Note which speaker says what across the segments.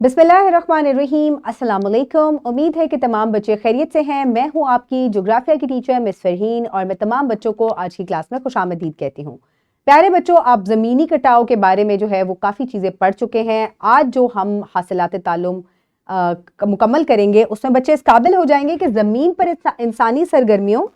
Speaker 1: बिस्मिल्लाहिर्रहमानिर्रहीम, अस्सलाम वालेकुम। उम्मीद है कि तमाम बच्चे खैरियत से हैं। मैं हूं आपकी जोग्राफिया की टीचर मिस फरहीन और मैं तमाम बच्चों को आज की क्लास में खुशामदीद कहती हूं। प्यारे बच्चों, आप ज़मीनी कटाव के बारे में जो है वो काफ़ी चीज़ें पढ़ चुके हैं। आज जो हम हासिलात तालुम मुकम्मल करेंगे उसमें बच्चे इस काबिल हो जाएंगे कि ज़मीन पर इंसानी सरगर्मियों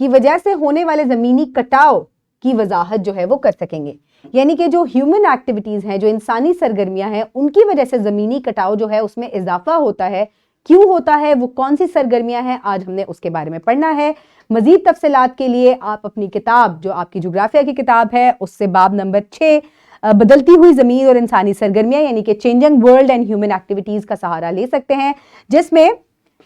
Speaker 1: की वजह से होने वाले ज़मीनी कटाव की वजाहत जो है वो कर सकेंगे। यानी कि जो ह्यूमन एक्टिविटीज़ हैं, जो इंसानी सरगर्मियां हैं, उनकी वजह से ज़मीनी कटाव जो है उसमें इजाफा होता है। क्यों होता है, वो कौन सी सरगर्मियां हैं, आज हमने उसके बारे में पढ़ना है। मज़ीद तफसीलात के लिए आप अपनी किताब, जो आपकी जोग्राफिया की किताब है, उससे बाब नंबर 6 बदलती हुई ज़मीन और इंसानी सरगर्मियां यानी कि changing world and human activities का सहारा ले सकते हैं, जिसमें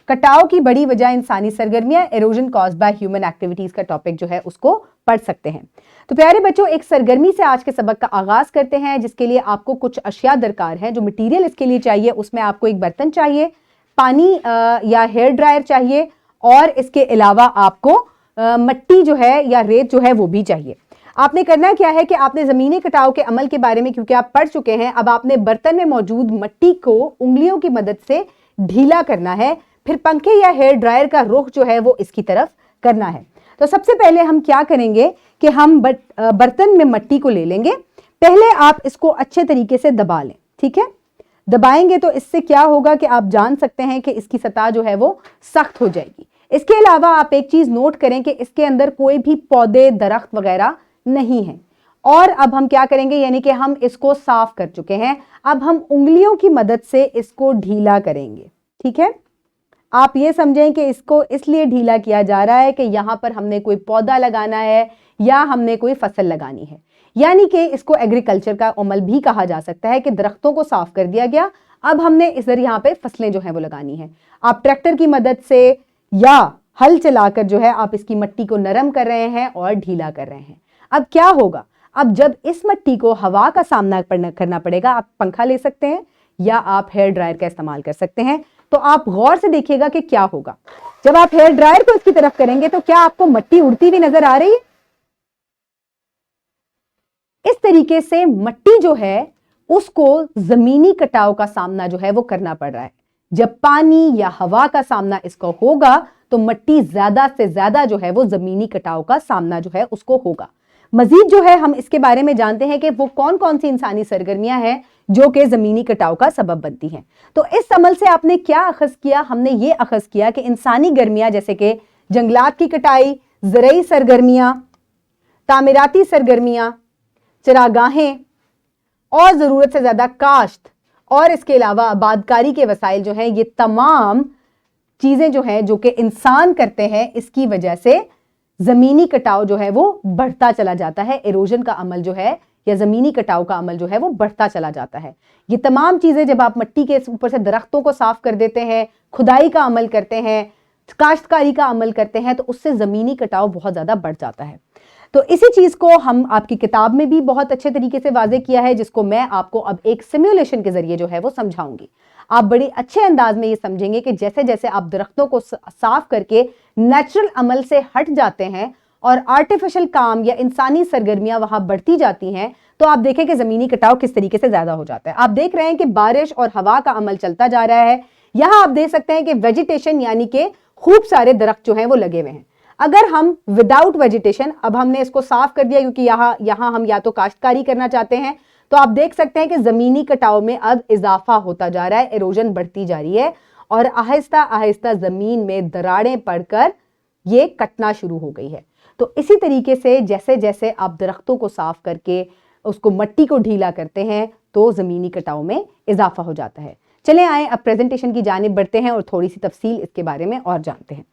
Speaker 1: कटाव की बड़ी वजह इंसानी सरगर्मियां, halogen caused by human activities का टॉपिक जो है उसको पढ़ सकते हैं। तो प्यारे बच्चों, एक सरगर्मी से आज के सबक का आगाज करते हैं, जिसके लिए आपको कुछ अशिया दरकार है। जो मटेरियल इसके लिए चाहिए उसमें आपको एक बर्तन चाहिए, पानी या हेयर ड्रायर चाहिए, और इसके अलावा आपको मट्टी जो है या रेत जो है वो भी चाहिए। आपने करना क्या है कि आपने ज़मीनी कटाव के अमल के बारे में क्योंकि आप पढ़ चुके हैं, अब आपने बर्तन में मौजूद मट्टी को उंगलियों की मदद से ढीला करना है। फिर पंखे या हेयर ड्रायर का रुख जो है वो इसकी तरफ करना है। तो सबसे पहले हम क्या करेंगे कि हम बर्तन में मट्टी को ले लेंगे। पहले आप इसको अच्छे तरीके से दबा लें, ठीक है। दबाएंगे तो इससे क्या होगा कि आप जान सकते हैं कि इसकी सतह जो है वो सख्त हो जाएगी। इसके अलावा आप एक चीज नोट करें कि इसके अंदर कोई भी पौधे, दरख्त वगैरह नहीं है। और अब हम क्या करेंगे, यानी कि हम इसको साफ कर चुके हैं, अब हम उंगलियों की मदद से इसको ढीला करेंगे, ठीक है। आप ये समझें कि इसको इसलिए ढीला किया जा रहा है कि यहां पर हमने कोई पौधा लगाना है या हमने कोई फसल लगानी है। यानी कि इसको एग्रीकल्चर का अमल भी कहा जा सकता है कि दरख्तों को साफ कर दिया गया, अब हमने इधर यहाँ पे फसलें जो है वो लगानी है। आप ट्रैक्टर की मदद से या हल चलाकर जो है आप इसकी मट्टी को नरम कर रहे हैं और ढीला कर रहे हैं। अब क्या होगा, अब जब इस मट्टी को हवा का सामना करना पड़ेगा, आप पंखा ले सकते हैं या आप हेयर ड्रायर का इस्तेमाल कर सकते हैं। तो आप गौर से देखिएगा कि क्या होगा। जब आप हेयर ड्रायर को इसकी तरफ करेंगे तो क्या आपको मट्टी उड़ती हुई नजर आ रही है? इस तरीके से मट्टी जो है उसको जमीनी कटाव का सामना जो है वो करना पड़ रहा है। जब पानी या हवा का सामना इसको होगा तो मट्टी ज्यादा से ज्यादा जो है वो जमीनी कटाव का सामना जो है उसको होगा। मजीद जो है हम इसके बारे में जानते हैं कि वो कौन कौन सी इंसानी सरगर्मियां हैं जो कि जमीनी कटाव का सबब बनती हैं। तो इस अमल से आपने क्या अखज़ किया, हमने ये अखज़ किया कि इंसानी गर्मियां जैसे कि जंगलात की कटाई, ज़रई सरगर्मियां, तामीराती सरगर्मियां, चरागाहें और ज़रूरत से ज़्यादा काश्त और इसके अलावा आबादकारी के वसाइल जो हैं, ये तमाम चीज़ें जो हैं जो कि इंसान करते हैं, इसकी वजह से ज़मीनी कटाव जो है वो बढ़ता चला जाता है। एरोजन का अमल जो है या ज़मीनी कटाव का अमल जो है वो बढ़ता चला जाता है। ये तमाम चीज़ें जब आप मट्टी के ऊपर से दरख्तों को साफ कर देते हैं, खुदाई का अमल करते हैं, काश्तकारी का अमल करते हैं, तो उससे ज़मीनी कटाव बहुत ज़्यादा बढ़ जाता है। तो इसी चीज़ को हम आपकी किताब में भी बहुत अच्छे तरीके से वाज़े किया है, जिसको मैं आपको अब एक सिमुलेशन के ज़रिए जो है वो समझाऊंगी। आप बड़ी अच्छे अंदाज में ये समझेंगे कि जैसे जैसे आप दरख्तों को साफ करके नेचुरल अमल से हट जाते हैं और आर्टिफिशियल काम या इंसानी सरगर्मियां वहां बढ़ती जाती हैं, तो आप देखें कि जमीनी कटाव किस तरीके से ज्यादा हो जाता है। आप देख रहे हैं कि बारिश और हवा का अमल चलता जा रहा है। यहां आप देख सकते हैं कि वेजिटेशन यानी कि खूब सारे दरख्त जो हैं वो लगे हुए हैं। अगर हम विदाउट वेजिटेशन, अब हमने इसको साफ कर दिया क्योंकि यहां हम या तो काश्तकारी करना चाहते हैं, तो आप देख सकते हैं कि जमीनी कटाव में अब इजाफा होता जा रहा है, एरोजन बढ़ती जा रही है और आहिस्ता आहिस्ता जमीन में दरारें पड़कर ये कटना शुरू हो गई है। तो इसी तरीके से जैसे जैसे आप दरख्तों को साफ करके उसको मट्टी को ढीला करते हैं तो जमीनी कटाव में इजाफा हो जाता है। चले आए अब प्रेजेंटेशन की जानिब बढ़ते हैं और थोड़ी सी तफसील इसके बारे में और जानते हैं।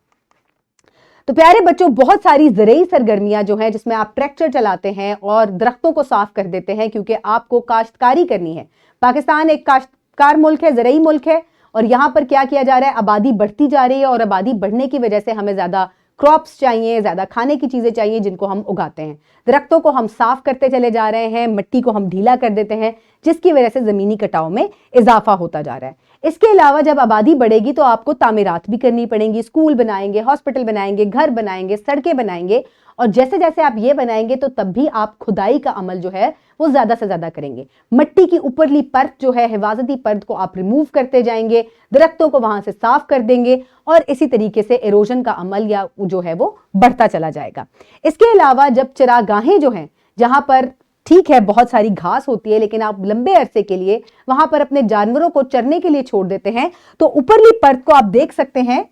Speaker 1: तो प्यारे बच्चों, बहुत सारी ज़रई सरगर्मियां जो हैं जिसमें आप ट्रैक्टर चलाते हैं और दरख्तों को साफ कर देते हैं क्योंकि आपको काश्तकारी करनी है। पाकिस्तान एक काश्तकार मुल्क है, ज़रई मुल्क है, और यहाँ पर क्या किया जा रहा है, आबादी बढ़ती जा रही है और आबादी बढ़ने की वजह से हमें ज़्यादा क्रॉप्स चाहिए, ज़्यादा खाने की चीज़ें चाहिए जिनको हम उगाते हैं। दरख्तों को हम साफ करते चले जा रहे हैं, मट्टी को हम ढीला कर देते हैं, जिसकी वजह से ज़मीनी कटाव में इजाफा होता जा रहा है। इसके अलावा जब आबादी बढ़ेगी तो आपको तामीरात भी करनी पड़ेंगी, स्कूल बनाएंगे, हॉस्पिटल बनाएंगे, घर बनाएंगे, सड़कें बनाएंगे, और जैसे जैसे आप ये बनाएंगे तो तब भी आप खुदाई का अमल जो है वो ज्यादा से ज्यादा करेंगे। मिट्टी की ऊपरली परत जो है, हिफाजती परत को आप रिमूव करते जाएंगे, दरख्तों को वहां से साफ कर देंगे और इसी तरीके से इरोजन का अमल या जो है वो बढ़ता चला जाएगा। इसके अलावा जब चरागाहें जो हैं, जहां पर ठीक है बहुत सारी घास होती है लेकिन आप लंबे अरसे के लिए वहां पर अपने जानवरों को चरने के लिए छोड़ देते हैं, तो ऊपरली परत को आप देख सकते हैं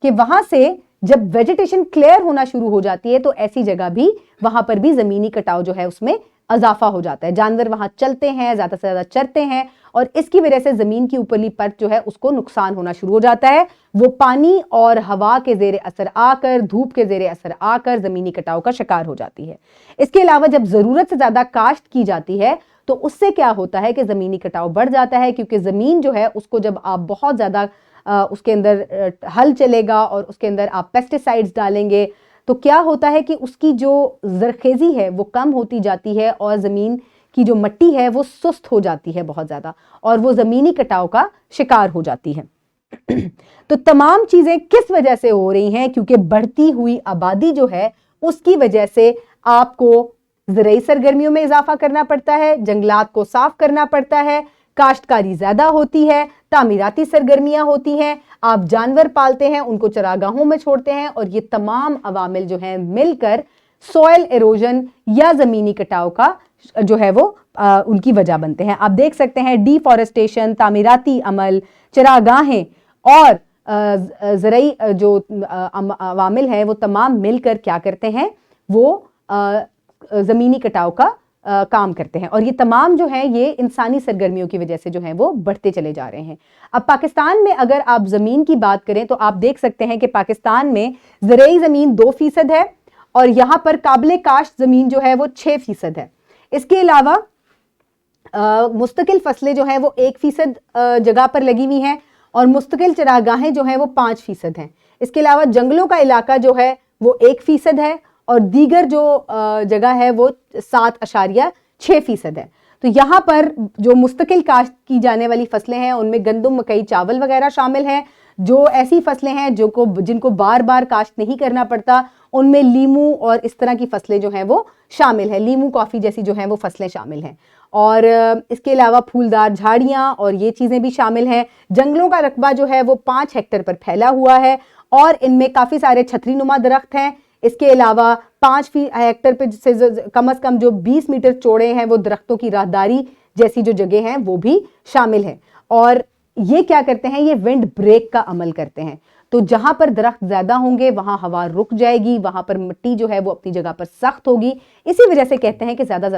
Speaker 1: कि वहां से जब वेजिटेशन क्लियर होना शुरू हो जाती है तो ऐसी जगह भी, वहां पर भी जमीनी कटाव जो है उसमें इजाफा हो जाता है। जानवर वहां चलते हैं, ज्यादा से ज्यादा चरते हैं और इसकी वजह से जमीन की ऊपरली परत जो है उसको नुकसान होना शुरू हो जाता है। वो पानी और हवा के जेर असर आकर, धूप के जेर असर आकर जमीनी कटाव का शिकार हो जाती है। इसके अलावा जब जरूरत से ज्यादा काश्त की जाती है तो उससे क्या होता है कि जमीनी कटाव बढ़ जाता है, क्योंकि जमीन जो है उसको जब आप बहुत ज्यादा उसके अंदर हल चलेगा और उसके अंदर आप पेस्टिसाइड्स डालेंगे तो क्या होता है कि उसकी जो जरखेजी है वो कम होती जाती है और जमीन की जो मिट्टी है वो सुस्त हो जाती है बहुत ज्यादा और वो जमीनी कटाव का शिकार हो जाती है। तो तमाम चीजें किस वजह से हो रही हैं? क्योंकि बढ़ती हुई आबादी जो है उसकी वजह से आपको ज़राई सरगर्मियों में इजाफा करना पड़ता है, जंगलात को साफ करना पड़ता है, काश्तकारी ज्यादा होती है, तामीराती सरगर्मियां होती हैं, आप जानवर पालते हैं, उनको चरागाहों में छोड़ते हैं और ये तमाम अवामिल जो हैं मिलकर सॉइल एरोजन या जमीनी कटाव का जो है वो उनकी वजह बनते हैं। आप देख सकते हैं डिफॉरेस्टेशन, तामीराती अमल, चरागाहें और ज़राई जो अवामिल हैं वो तमाम मिलकर क्या करते हैं, वो जमीनी कटाव का काम करते हैं और ये तमाम जो है ये इंसानी सरगर्मियों की वजह से जो है वो बढ़ते चले जा रहे हैं। अब पाकिस्तान में अगर आप जमीन की बात करें तो आप देख सकते हैं कि पाकिस्तान में ज़राई जमीन 2% है और यहां पर काबिले काश्त जमीन जो है वो 6% है। इसके अलावा मुस्तकिल फसलें जो हैं वो 1% जगह पर लगी हुई हैं और मुस्तकिल चरागाहें जो हैं वो 5% हैं। इसके अलावा जंगलों का इलाका जो है वो 1% है और दीगर जो जगह है वो 7.6% है। तो यहाँ पर जो मुस्तकिल काश्त की जाने वाली फसलें हैं उनमें गंदम, मकई, चावल वगैरह शामिल हैं। जो ऐसी फसलें हैं जिनको बार बार काश्त नहीं करना पड़ता उनमें लीमू और इस तरह की फसलें जो हैं वो शामिल है, लीमू, कॉफ़ी जैसी जो हैं वो फसलें शामिल हैं और इसके अलावा फूलदार झाड़ियाँ और ये चीज़ें भी शामिल हैं। जंगलों का रकबा जो है वो 5 हेक्टेयर पर फैला हुआ है और इनमें काफ़ी सारे छतरीनुमा दरख्त हैं। इसके अलावा 5 हेक्टेयर पे से कम से कम जो 20 मीटर चौड़े हैं वो दरख्तों की राहदारी जैसी जो जगह हैं वो भी शामिल है और ये क्या करते हैं, ये विंड ब्रेक का अमल करते हैं। तो जहां पर दरख्त ज्यादा होंगे वहां हवा रुक जाएगी, वहां पर मिट्टी जो है वो अपनी जगह पर सख्त होगी। इसी वजह से कहते हैं कि ज्यादा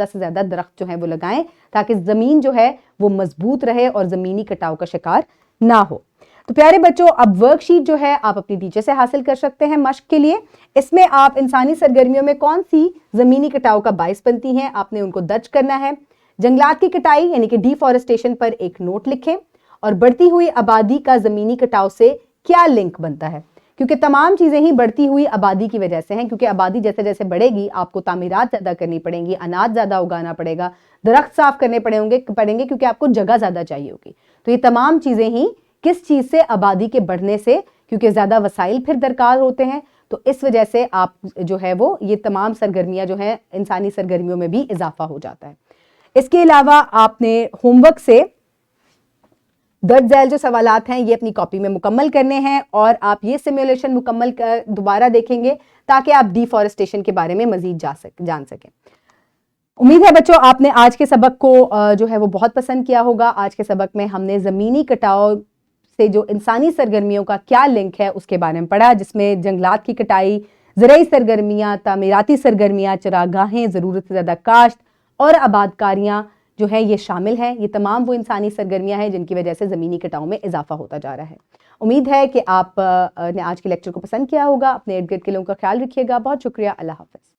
Speaker 1: से ज्यादा दरख्त जो है वो लगाएं ताकि जमीन जो है वो मजबूत रहे और जमीनी कटाव का शिकार ना हो। तो प्यारे बच्चों, अब वर्कशीट जो है आप अपनी टीचर से हासिल कर सकते हैं मश्क के लिए। इसमें आप इंसानी सरगर्मियों में कौन सी जमीनी कटाव का बाइस बनती हैं आपने उनको दर्ज करना है। जंगलात की कटाई यानी कि डिफॉरेस्टेशन पर एक नोट लिखें और बढ़ती हुई आबादी का जमीनी कटाव से क्या लिंक बनता है, क्योंकि तमाम चीजें ही बढ़ती हुई आबादी की वजह से हैं। क्योंकि आबादी जैसे जैसे बढ़ेगी आपको तामीरात ज्यादा करनी पड़ेंगी, अनाज ज्यादा उगाना पड़ेगा, दरख्त साफ करने पड़ेंगे क्योंकि आपको जगह ज्यादा चाहिए होगी। तो ये तमाम चीजें ही किस चीज से, आबादी के बढ़ने से, क्योंकि ज्यादा वसाइल फिर दरकार होते हैं तो इस वजह से आप जो है वो ये तमाम सरगर्मियां जो है इंसानी सरगर्मियों में भी इजाफा हो जाता है। इसके अलावा आपने होमवर्क से दर्ज झैल जो सवालात हैं ये अपनी कॉपी में मुकम्मल करने हैं और आप ये सिमुलेशन मुकम्मल कर दोबारा देखेंगे ताकि आप डिफॉरेस्टेशन के बारे में मजीद जान सकें। उम्मीद है बच्चों आपने आज के सबक को जो है वो बहुत पसंद किया होगा। आज के सबक में हमने ज़मीनी कटाव से जो इंसानी सरगर्मियों का क्या लिंक है उसके बारे में पढ़ा, जिसमें जंगलात की कटाई, ज़राई सरगर्मियाँ, तामीराती सरगर्मियाँ, चरागाहें, ज़रूरत से ज़्यादा काश्त और आबादकारियाँ जो है ये शामिल हैं। ये तमाम वो इंसानी सरगर्मियां हैं जिनकी वजह से ज़मीनी कटाव में इजाफा होता जा रहा है। उम्मीद है कि आप ने आज के लेक्चर को पसंद किया होगा। अपने इर्द गिर्द के लोगों का ख्याल रखिएगा। बहुत शुक्रिया। अल्लाह हाफ़िज़।